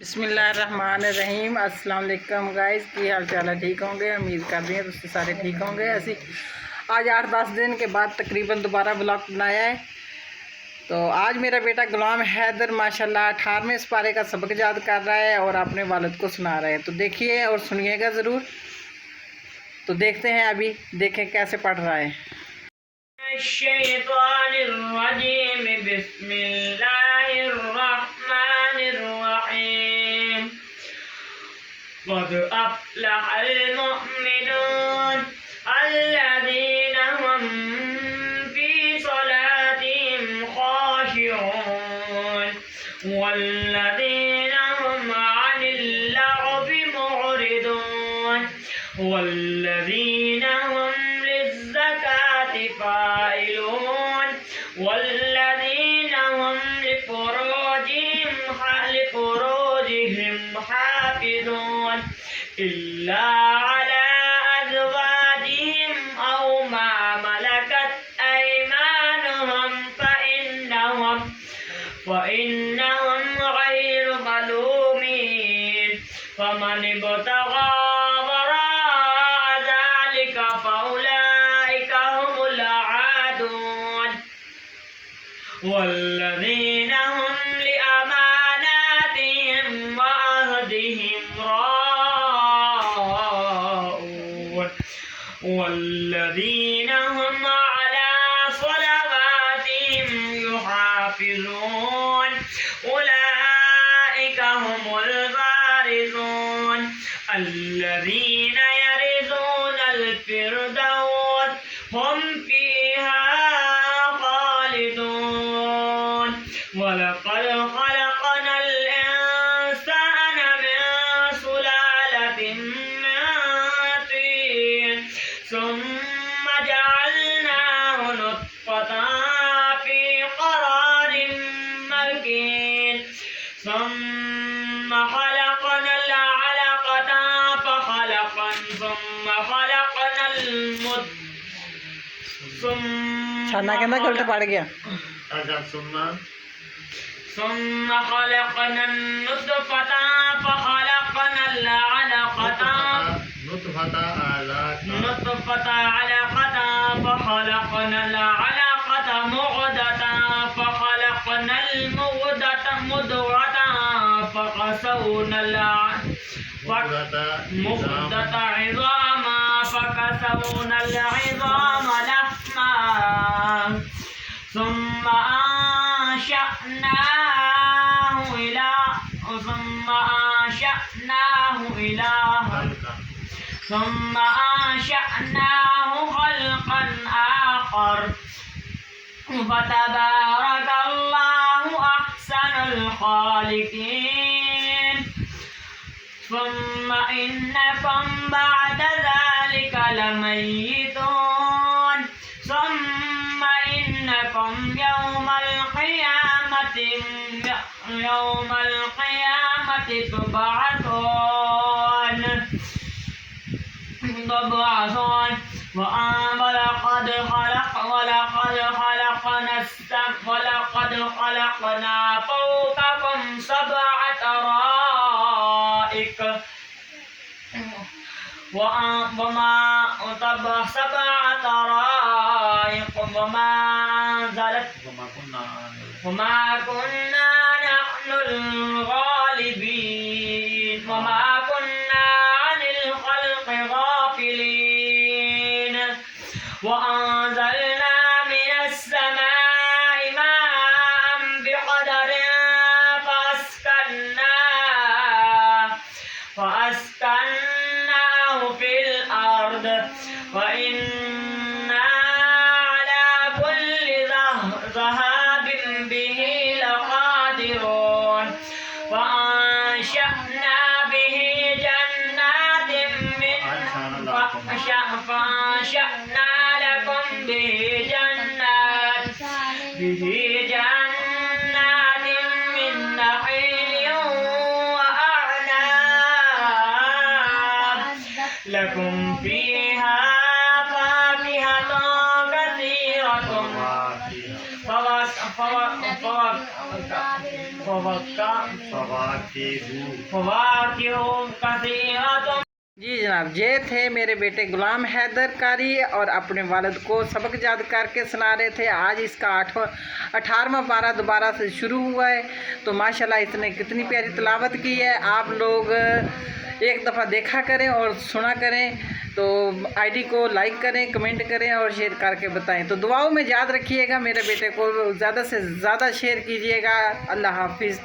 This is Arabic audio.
बिस्मिल्लाहिर्रहमानिर्रहीम। अस्सलाम वालेकुम गाइस, की हाल चाल है? ठीक होंगे, उम्मीद कर रही हैं दोस्तों सारे ठीक होंगे। ऐसी आज 8-10 दिन के बाद तकरीबन दोबारा ब्लॉग बनाया है। तो आज मेरा बेटा गुलाम हैदर माशाल्लाह 18वें पारे का सबक याद कर रहा है और अपने वालिद को सुना रहा है। तो देखिए और सुनिएगा ज़रूर। तो देखते हैं, अभी देखें कैसे पढ़ रहा है। قد أفلح المؤمنون الذين هم في صلاتهم خاشعون والذين هم عن اللغو معرضون والذين هم للزكاة فاعلون والذين هم لفروجهم حافظون إلا على أزواجهم أو ما ملكت أيمانهم فإنهم غير ملومين فمن ابتغى وراء ذلك فأولئك هم العادون والذين هم لأماناتهم وعهدهم راعون والذين هم على صلواتهم يحافظون أولئك هم الوارثون الذين يرثون الفردوس هم فيها خالدون ولقد خلقنا الإنسان من سلالة من طين ثم جعلناه نطفة في قرار مكين ثم خلقنا العلقة ثم خلقنا المضغة छाना कहना गलत पड़ गया। ثم خلقنا النطفة فخلقنا العلقة فخلقنا العلقة مضغة فخلقنا المضغة مضغة فكسونا عظاما فكسونا العظام لحما ثم أنشأناه خلقا آخر فتبارك الله أحسن الخالقين ثم إنكم بعد ذلك لميتون ثم إنكم يوم القيامة تبعثون ولقد خلقنا فوقكم 7 طرائق وما كنا نحن الغالبين وما كنا عن الخلق غافلين وأنزلنا من السماء ماء بقدر فأسكناه في الأرض وإنا على كل ذهاب به لقادرون فأنشأنا به جنات فأنشأنا لكم به جنات من نخيل وأعناب لكم فيها فاكهة كثيرة जी जनाब, ये थे मेरे बेटे गुलाम हैदर कारी और अपने वालिद को सबक याद करके सुना रहे थे। आज इसका 18वां पारा दोबारा से शुरू हुआ है। तो माशाल्लाह इसने कितनी प्यारी तिलावत की है। आप लोग एक दफ़ा देखा करें और सुना करें। तो आईडी को लाइक करें, कमेंट करें और शेयर करके बताएं। तो दुआओं में याद रखिएगा, मेरे बेटे को ज़्यादा से ज़्यादा शेयर कीजिएगा। अल्लाह हाफिज़।